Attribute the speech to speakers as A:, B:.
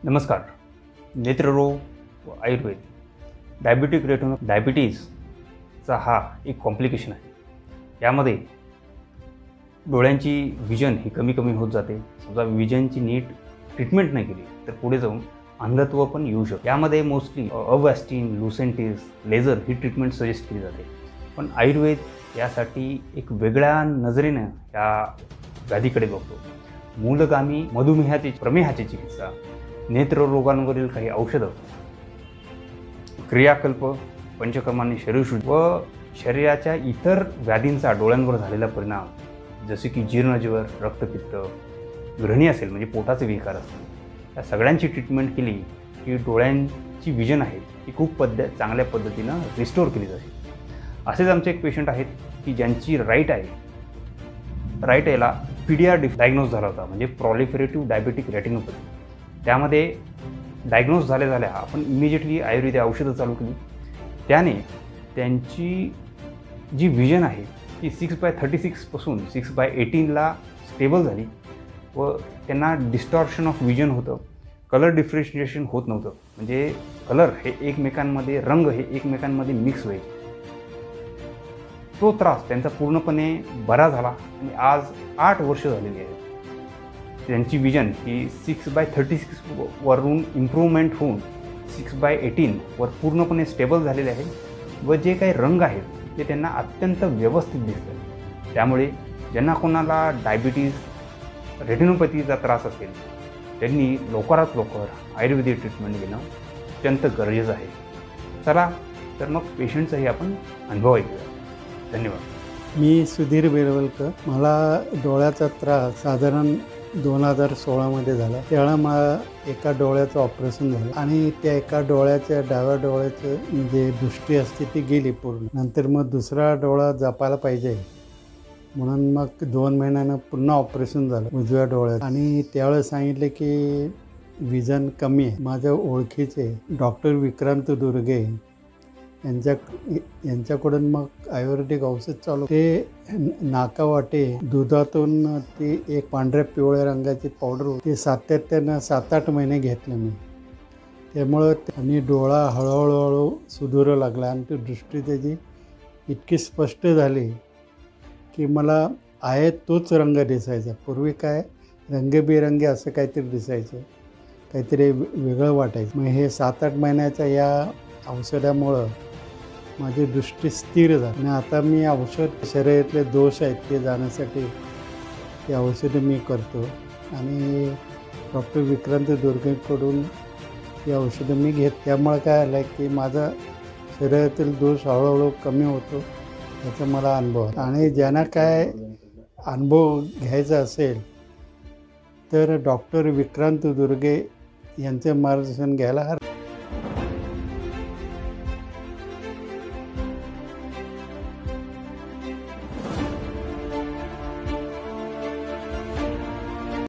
A: नमस्कार. नेत्ररोग व आयुर्वेद डायबिटीजचा हा एक कॉम्प्लिकेशन आहे. यामध्ये डोळ्यांची विजन ही कमी होत जाते. समजा विजनची नीट ट्रीटमेंट नाही केली तर पुढे जाऊन अंधत्व पण येऊ शकते. यामध्ये मोस्टली अवॅस्टिन, लुसेंटिस, लेझर ही ट्रीटमेंट सजेस्ट केली जाते. पण आयुर्वेद यासाठी एक वेगळ्या नजरेनं या व्याधीकडे बघतो. मूलगामी प्रमेहाची चिकित्सा, नेत्ररोगांवरील काही औषधं, क्रियाकल्प, पंचकर्मांनी शरीरशुद्धी व शरीराच्या इतर व्याधींचा डोळ्यांवर झालेला परिणाम, जसे की जीर्णज्वर, रक्तपित्त, ग्रहणी असेल म्हणजे पोटाचे विकार असतील, या सगळ्यांची ट्रीटमेंट केली की डोळ्यांची विजन आहे ती खूप चांगल्या पद्धतीनं रिस्टोर केली जाते. असेच आमचे एक पेशंट आहेत की ज्यांची राईट आयला पीडीआर डायग्नोज झाला होता, म्हणजे प्रॉलिफरेटिव्ह डायबेटिक रेटिनोपॅथी. त्यामध्ये डायग्नोज झाल्या आपण इमिजिएटली आयुर्वेदिक औषधं चालू केली. त्याने त्यांची जी विजन आहे ती 6/36 पासून 6/18 स्टेबल झाली व त्यांना डिस्टॉर्शन ऑफ विजन होतं. कलर डिफरन्शिएशन होत नव्हतं, म्हणजे कलर हे एकमेकांमध्ये, रंग हे एकमेकांमध्ये मिक्स व्हायचे. तो त्रास त्यांचा पूर्णपणे बरा झाला आणि आज 8 वर्ष झालेली आहेत. त्यांची विजन ही 6/36 वरून इम्प्रूव्हमेंट होऊन 6/18 वर पूर्णपणे स्टेबल झालेले आहे व जे काही रंग आहेत ते त्यांना अत्यंत व्यवस्थित दिसतात. त्यामुळे ज्यांना कोणाला डायबिटीज, रेटिनोपॅथीचा त्रास असेल त्यांनी लवकरात लवकर आयुर्वेदिक ट्रीटमेंट घेणं अत्यंत गरजेचं आहे. चला तर मग पेशंटचाही आपण अनुभव ऐकूया. धन्यवाद.
B: मी सुधीर बेरवलकर. मला डोळ्याचा त्रास साधारण 2016 झाला. त्यावेळेला मला एका डोळ्याचं ऑपरेशन झालं आणि त्या एका डोळ्याच्या, डाव्या डोळ्याचं जे दृष्टी असते ती गेली पूर्ण. नंतर मग दुसरा डोळा जपायला पाहिजे म्हणून मग 2 महिन्यानं पुन्हा ऑपरेशन झालं उजव्या डोळ्यात. आणि त्यावेळेस सांगितलं की विजन कमी आहे. माझ्या ओळखीचे डॉक्टर विक्रांत दुर्गे यांच्याकडून मग आयुर्वेदिक औषध चालू. ते नाकावाटे दुधातून ती एक पांढऱ्या पिवळ्या रंगाची पावडर होती. ते सातत्यानं 7-8 महिने घेतलं मी. त्यामुळं आणि डोळा हळूहळू सुधारू लागला आणि ती दृष्टी त्याची इतकी स्पष्ट झाली की मला आहे तोच रंग दिसायचा. पूर्वी काय रंगबिरंगी असं काहीतरी दिसायचं, काहीतरी वेगळं वाटायचं. मग हे 7-8 महिन्याच्या या औषधामुळं माझी दृष्टी स्थिर झाली आणि आता मी औषध, शरीरातले दोष आहेत ते जाण्यासाठी ते औषधं मी करतो आणि डॉक्टर विक्रांत दुर्गेकडून ही औषधं मी घेत. त्यामुळे काय आलं की माझा शरीरातील दोष हळूहळू कमी होतो याचा मला अनुभव. आणि ज्यांना काय अनुभव घ्यायचा असेल तर डॉक्टर विक्रांत दुर्गे यांचे मार्गदर्शन घ्यायला